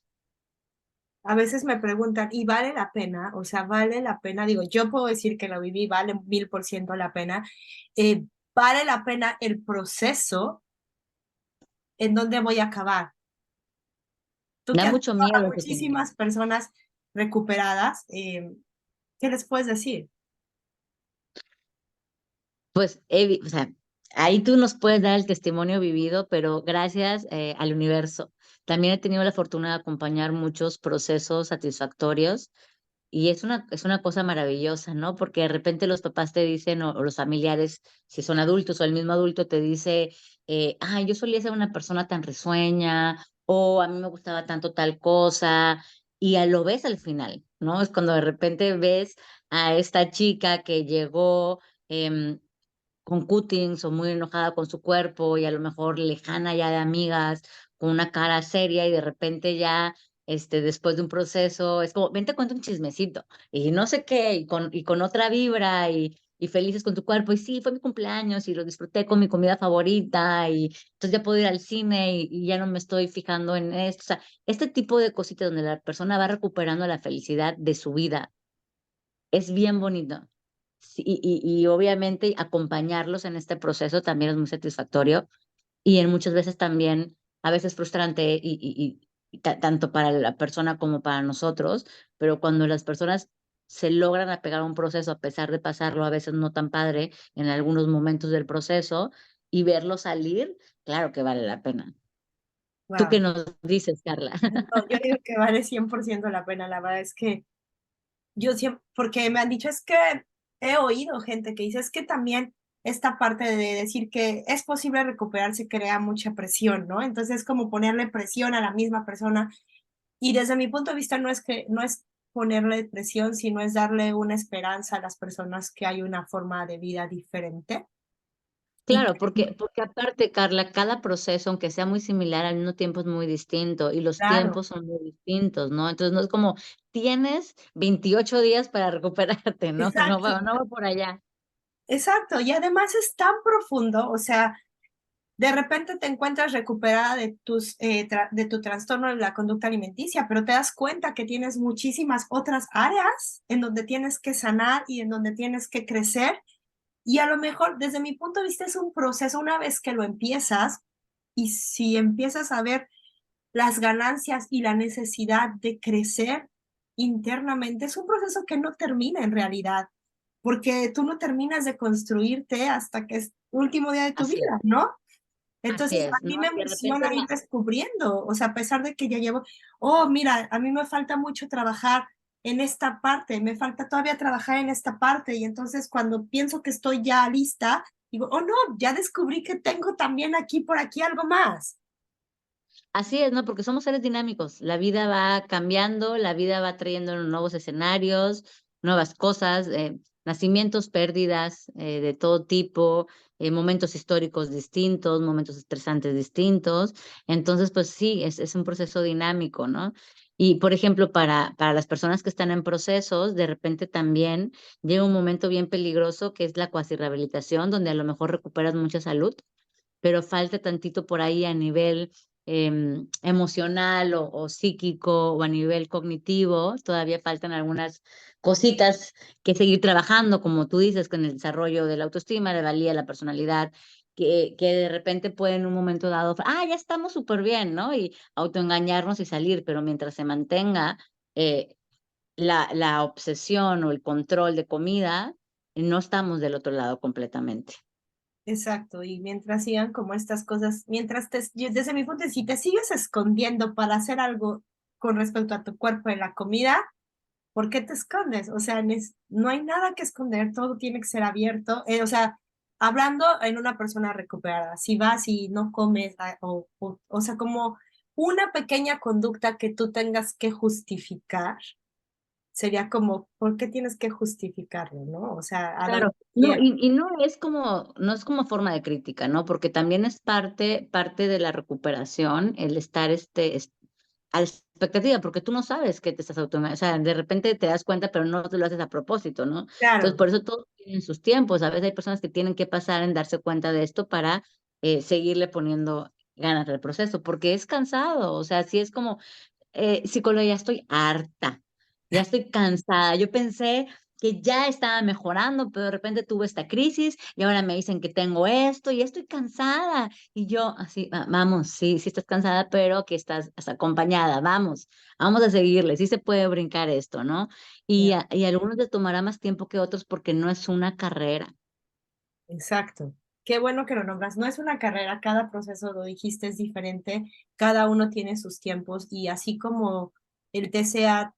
A veces me preguntan, ¿y vale la pena? O sea, ¿vale la pena? Digo, yo puedo decir que lo viví, vale 1000% la pena. Eh, ¿Vale la pena el proceso en donde voy a acabar? Tú que Da has mucho visto a miedo ese final. muchísimas personas recuperadas, ¿qué les puedes decir? Pues, o sea, ahí tú nos puedes dar el testimonio vivido, pero gracias al universo. También he tenido la fortuna de acompañar muchos procesos satisfactorios y es una cosa maravillosa, ¿no? Porque de repente los papás te dicen, o los familiares, si son adultos o el mismo adulto te dice, ay, yo solía ser una persona tan risueña, o a mí me gustaba tanto tal cosa, y lo ves al final, ¿no? Es cuando de repente ves a esta chica que llegó em, con cuttings o muy enojada con su cuerpo y a lo mejor lejana ya de amigas, con una cara seria y de repente ya, después de un proceso, es como, ven, te cuento un chismecito y no sé qué, y con otra vibra y felices con tu cuerpo. Y sí, fue mi cumpleaños y lo disfruté con mi comida favorita y entonces ya puedo ir al cine y ya no me estoy fijando en esto. O sea, este tipo de cositas donde la persona va recuperando la felicidad de su vida es bien bonito. Sí, y obviamente acompañarlos en este proceso también es muy satisfactorio y en muchas veces también, a veces frustrante tanto para la persona como para nosotros, pero cuando las personas se logran apegar a un proceso a pesar de pasarlo a veces no tan padre en algunos momentos del proceso y verlo salir, claro que vale la pena. ¿Tú qué Wow. nos dices, Carla? No, yo digo que vale 100% la pena. La verdad es que yo siempre, porque me han dicho, es que he oído gente que dice, es que también esta parte de decir que es posible recuperarse crea mucha presión, ¿no? Entonces es como ponerle presión a la misma persona. Y desde mi punto de vista no es ponerle presión, sino es darle una esperanza a las personas que hay una forma de vida diferente. Y Claro, porque aparte, Carla, cada proceso, aunque sea muy similar, al mismo tiempo es muy distinto y los claro, tiempos son muy distintos, ¿no? Entonces no es como tienes 28 días para recuperarte, ¿no? exacto, No va por allá. exacto. Y además es tan profundo, o sea, de repente te encuentras recuperada de, de tu trastorno de la conducta alimenticia, pero te das cuenta que tienes muchísimas otras áreas en donde tienes que sanar y en donde tienes que crecer. Y a lo mejor, desde mi punto de vista, es un proceso una vez que lo empiezas y si empiezas a ver las ganancias y la necesidad de crecer internamente, es un proceso que no termina en realidad, porque tú no terminas de construirte hasta que es último día de tu Así es, vida, ¿no? así Entonces, es, a ¿no? mí me Y de repente emociona ir descubriendo, o sea, a pesar de que ya llevo, oh, mira, a mí me falta mucho trabajar en esta parte, me falta todavía trabajar en esta parte, y entonces cuando pienso que estoy ya lista, digo, oh, no, ya descubrí que tengo también aquí por aquí algo más. así es, ¿no? Porque somos seres dinámicos. La vida va cambiando, la vida va trayendo nuevos escenarios, nuevas cosas, nacimientos, pérdidas de todo tipo, momentos históricos distintos, momentos estresantes distintos. Entonces, pues sí, es un proceso dinámico, ¿no? Y, por ejemplo, para las personas que están en procesos, de repente también llega un momento bien peligroso que es la cuasi rehabilitación, donde a lo mejor recuperas mucha salud, pero falta tantito por ahí a nivel emocional o psíquico o a nivel cognitivo, todavía faltan algunas cositas que seguir trabajando, como tú dices, con el desarrollo de la autoestima, la valía, la personalidad, que de repente puede en un momento dado, ya estamos súper bien, ¿no? Y autoengañarnos y salir, pero mientras se mantenga eh, la obsesión o el control de comida, no estamos del otro lado completamente. Exacto, y mientras sigan como estas cosas, desde mi punto de vista, si te sigues escondiendo para hacer algo con respecto a tu cuerpo en la comida, ¿por qué te escondes? O sea, no hay nada que esconder, todo tiene que ser abierto. O sea, hablando en una persona recuperada, si vas y no comes, o sea, como una pequeña conducta que tú tengas que justificar, sería como, ¿por qué tienes que justificarlo, no? O sea, a donde Claro, no, quieras. y no es como forma de crítica, ¿no? Porque también es parte de la recuperación, el estar a la expectativa, porque tú no sabes que te estás o sea, de repente te das cuenta, pero no te lo haces a propósito, ¿no? Entonces, Claro, por eso todos tienen sus tiempos. A veces hay personas que tienen que pasar en darse cuenta de esto para seguirle poniendo ganas al proceso, porque es cansado, o sea, sí es como, psicóloga, ya estoy cansada. Yo pensé que ya estaba mejorando, pero de repente tuve esta crisis y ahora me dicen que tengo esto y estoy cansada. Y yo así, vamos, sí, sí estás cansada, pero que estás acompañada, vamos a seguirle, sí se puede brincar esto, ¿no? ya, Y a algunos les tomará más tiempo que otros porque no es una carrera. exacto. Qué bueno que lo nombras. No es una carrera, cada proceso, lo dijiste, es diferente, cada uno tiene sus tiempos y así como el TCA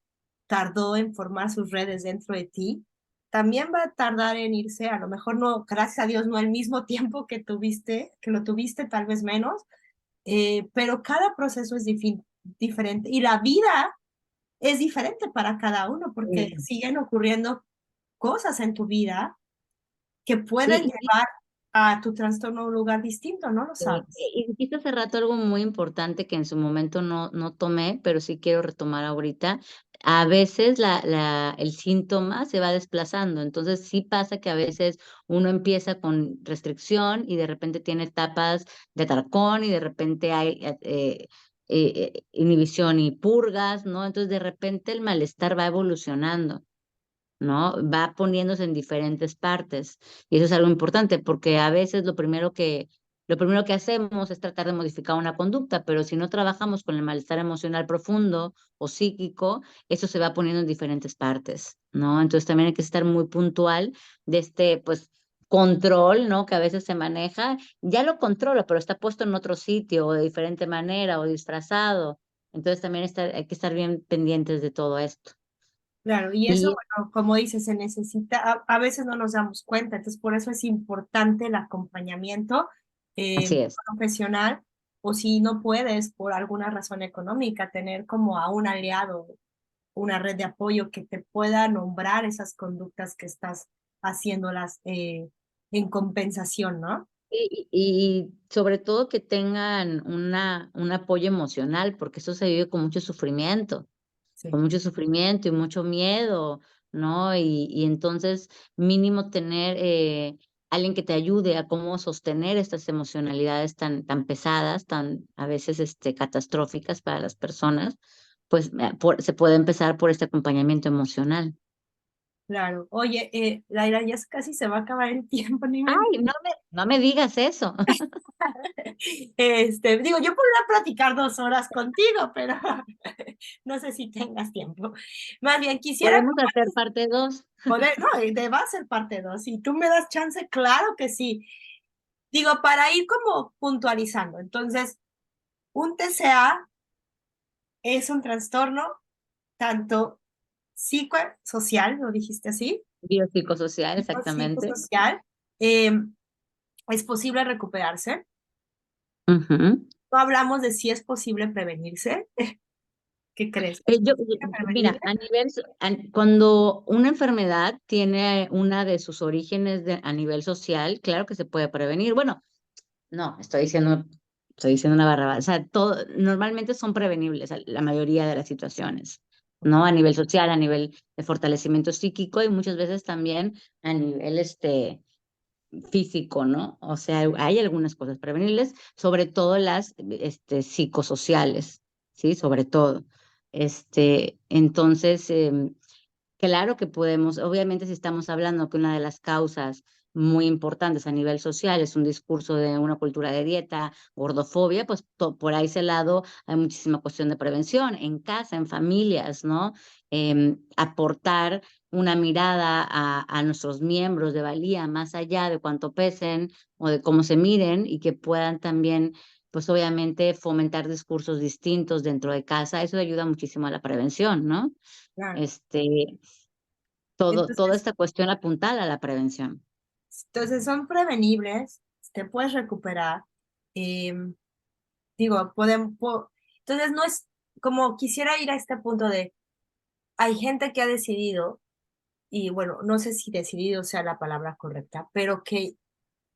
tardó en formar sus redes dentro de ti, también va a tardar en irse, a lo mejor no, gracias a Dios, no al mismo tiempo que tuviste, que lo tuviste, tal vez menos, pero cada proceso es diferente y la vida es diferente para cada uno porque Sí. siguen ocurriendo cosas en tu vida que pueden Y, llevar a tu trastorno a un lugar distinto, ¿no lo sabes? y dijiste hace rato algo muy importante que en su momento no tomé, pero sí quiero retomar ahorita. A veces el síntoma se va desplazando, entonces sí pasa que a veces uno empieza con restricción y de repente tiene etapas de atracón y de repente hay inhibición y purgas, ¿no? Entonces de repente el malestar va evolucionando. ¿No? Va poniéndose en diferentes partes. Y eso es algo importante porque a veces lo primero que hacemos es tratar de modificar una conducta, pero si no trabajamos con el malestar emocional profundo o psíquico, eso se va poniendo en diferentes partes, ¿no? Entonces también hay que estar muy puntual de pues, control, ¿no? Que a veces se maneja, ya lo controlo, pero está puesto en otro sitio o de diferente manera o disfrazado. Entonces también hay que estar bien pendientes de todo esto. Claro, y eso, Y bueno, como dices, se necesita, a veces no nos damos cuenta, entonces por eso es importante el acompañamiento así es. profesional, o si no puedes por alguna razón económica, tener como a un aliado, una red de apoyo que te pueda nombrar esas conductas que estás haciéndolas en compensación, ¿no? Y sobre todo que tengan un apoyo emocional, porque eso se vive Sí, con mucho sufrimiento y mucho miedo, ¿no? Y entonces mínimo tener alguien que te ayude a cómo sostener estas emocionalidades tan pesadas, tan a veces catastróficas para las personas, pues se puede empezar por este acompañamiento emocional. claro. Oye, Laira, ya casi se va a acabar el tiempo, ni me. Ay, no me digas eso. Digo, yo podría platicar 2 horas contigo, pero no sé si tengas tiempo. Más bien, quisiera Podemos hacer parte 2. poder, no, va a ser parte 2. Si tú me das chance, claro que sí. Digo, para ir como puntualizando. Entonces, un TCA es un trastorno tanto psicosocial, lo dijiste así, Biopsicosocial, exactamente. psicosocial. eh, es posible recuperarse. Ujú. No hablamos de si es posible prevenirse. ¿Qué crees? ¿Es posible Mira, prevenible? cuando una enfermedad tiene una de sus orígenes a nivel social, claro que se puede prevenir. Bueno, no, estoy diciendo una barrabada. O sea, normalmente son prevenibles la mayoría de las situaciones, ¿no? A nivel social, a nivel de fortalecimiento psíquico y muchas veces también a nivel físico, ¿no? O sea, hay algunas cosas prevenibles, sobre todo las psicosociales, ¿sí? Sobre todo. Entonces, claro que podemos, obviamente si estamos hablando que una de las causas muy importantes a nivel social es un discurso de una cultura de dieta, gordofobia, pues por ahí ese lado hay muchísima cuestión de prevención en casa, en familias, ¿no? Aportar una mirada a nuestros miembros de valía, más allá de cuánto pesen o de cómo se miren, y que puedan también, pues obviamente, fomentar discursos distintos dentro de casa. Eso ayuda muchísimo a la prevención, ¿no? Claro. Este, toda Entonces, esta cuestión apuntada a la prevención. entonces son prevenibles, te puedes recuperar. em, Digo, entonces no es como quisiera ir a este punto de, hay gente que ha decidido, y bueno, no sé si decidido sea la palabra correcta, pero que,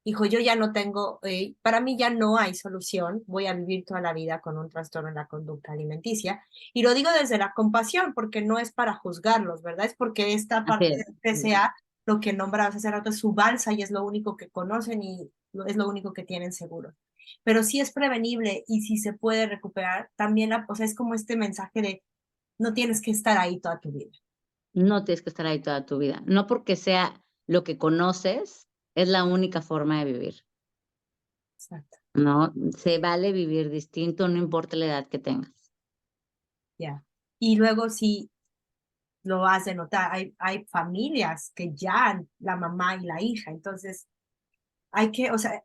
hijo, yo ya no tengo, para mí ya no hay solución, voy a vivir toda la vida con un trastorno en la conducta alimenticia, y lo digo desde la compasión, porque no es para juzgarlos, ¿verdad? Es porque esta Así parte es. del PCA, lo que nombrabas hace rato, es su balsa y es lo único que conocen y es lo único que tienen seguro. Pero sí es prevenible y si se puede recuperar, también, o sea, es como este mensaje de no tienes que estar ahí toda tu vida. No tienes que estar ahí toda tu vida. No porque sea lo que conoces, es la única forma de vivir. Exacto, No, se vale vivir distinto, no importa la edad que tengas. ya. Y luego si lo has de notar, hay familias que ya la mamá y la hija, entonces hay que, o sea,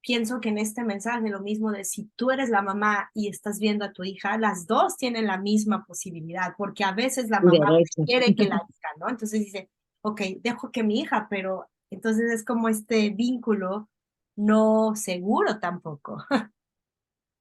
pienso que en este mensaje lo mismo de si tú eres la mamá y estás viendo a tu hija, las dos tienen la misma posibilidad, porque a veces la mamá Derecho. quiere que la hija, ¿no? Entonces dice, ok, dejo que mi hija, pero entonces es como este vínculo no seguro tampoco.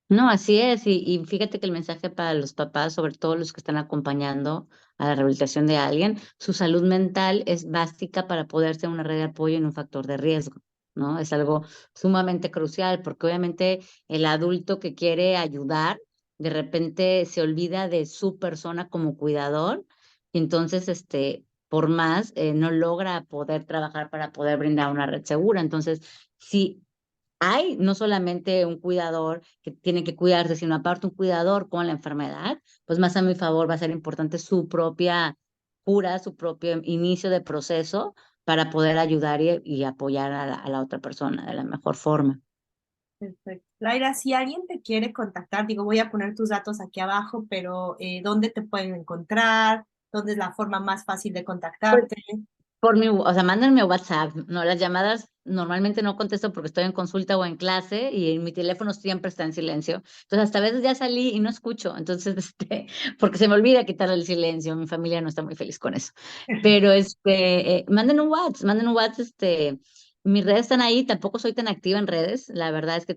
No, así es. Y fíjate que el mensaje para los papás, sobre todo los que están acompañando a la rehabilitación de alguien, su salud mental es básica para poder ser una red de apoyo en un factor de riesgo, ¿no? Es algo sumamente crucial porque obviamente el adulto que quiere ayudar, de repente se olvida de su persona como cuidador y entonces, por más, no logra poder trabajar para poder brindar una red segura. Entonces, sí hay no solamente un cuidador que tiene que cuidarse, sino aparte un cuidador con la enfermedad, pues más a mi favor va a ser importante su propia cura, su propio inicio de proceso para poder ayudar y apoyar a la otra persona de la mejor forma. Perfecto. Laira, si alguien te quiere contactar, digo, voy a poner tus datos aquí abajo, pero ¿dónde te pueden encontrar? ¿Dónde es la forma más fácil de contactarte? O sea, mándenme WhatsApp, no, las llamadas normalmente no contesto porque estoy en consulta o en clase y mi teléfono siempre está en silencio. Entonces, hasta a veces ya salí y no escucho. Entonces, porque se me olvida quitarle el silencio. Mi familia no está muy feliz con eso. Pero, manden un WhatsApp, mis redes están ahí, tampoco soy tan activa en redes, la verdad es que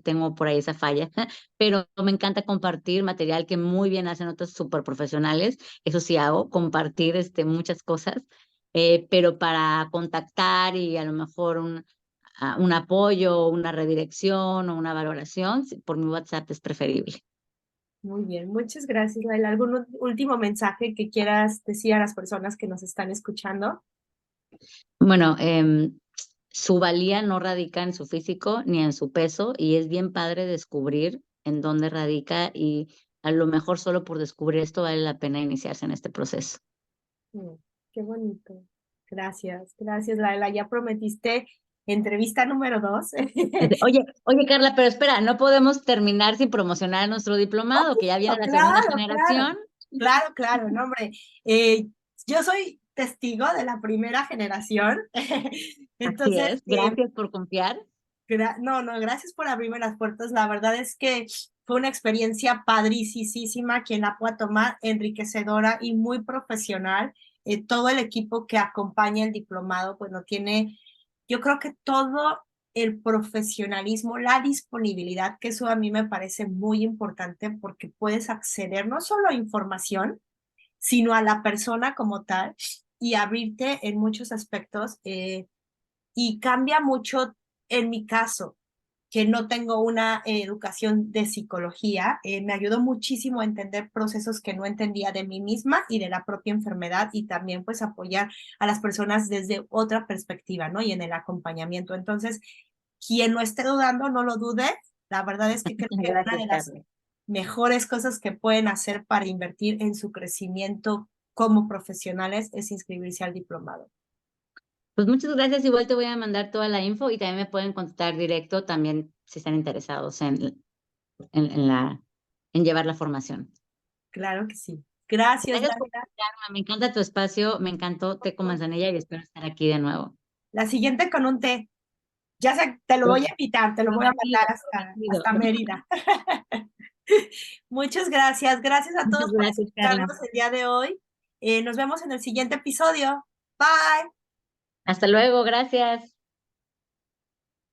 tengo por ahí esa falla, pero me encanta compartir material que muy bien hacen otros súper profesionales, eso sí hago, compartir muchas cosas, pero para contactar y a lo mejor un apoyo, una redirección o una valoración, sí, por mi WhatsApp es preferible. Muy bien, muchas gracias, Laila. ¿Algún último mensaje que quieras decir a las personas que nos están escuchando? Bueno, su valía no radica en su físico ni en su peso y es bien padre descubrir en dónde radica y a lo mejor solo por descubrir esto vale la pena iniciarse en este proceso. Mm, qué bonito. Gracias, gracias, Laila. Ya prometiste entrevista número 2. Oye, Carla, pero espera, no podemos terminar sin promocionar nuestro diplomado, que ya viene la segunda Claro, claro, generación. claro, claro, no, hombre. Yo soy testigo de la primera generación. Así Entonces, es, gracias por confiar. no, no, gracias por abrirme las puertas. La verdad es que fue una experiencia padricísima, quien la pueda tomar, enriquecedora y muy profesional. Todo el equipo que acompaña el diplomado, pues no tiene, yo creo que todo el profesionalismo, la disponibilidad, que eso a mí me parece muy importante porque puedes acceder no solo a información, sino a la persona como tal y abrirte en muchos aspectos. Y cambia mucho en mi caso, que no tengo una educación de psicología, me ayudó muchísimo a entender procesos que no entendía de mí misma y de la propia enfermedad y también pues apoyar a las personas desde otra perspectiva, ¿no? Y en el acompañamiento. Entonces, quien no esté dudando, no lo dude. La verdad es que creo que una Gracias, de las Carla. mejores cosas que pueden hacer para invertir en su crecimiento como profesionales es inscribirse al diplomado. Pues muchas gracias, igual te voy a mandar toda la info y también me pueden contactar directo también si están interesados en, en llevar la formación. Claro que sí. Gracias, Gracias por Dalia. invitarme. Me encanta tu espacio, me encantó té con manzanilla y espero estar aquí de nuevo. La siguiente con un té. Ya sé, te lo voy a invitar, te lo voy a mandar Prometido, prometido. hasta Mérida. Muchas gracias. Gracias a Muchas todos por gracias, Carla. escucharnos el día de hoy. Nos vemos en el siguiente episodio. Bye. Hasta luego, gracias.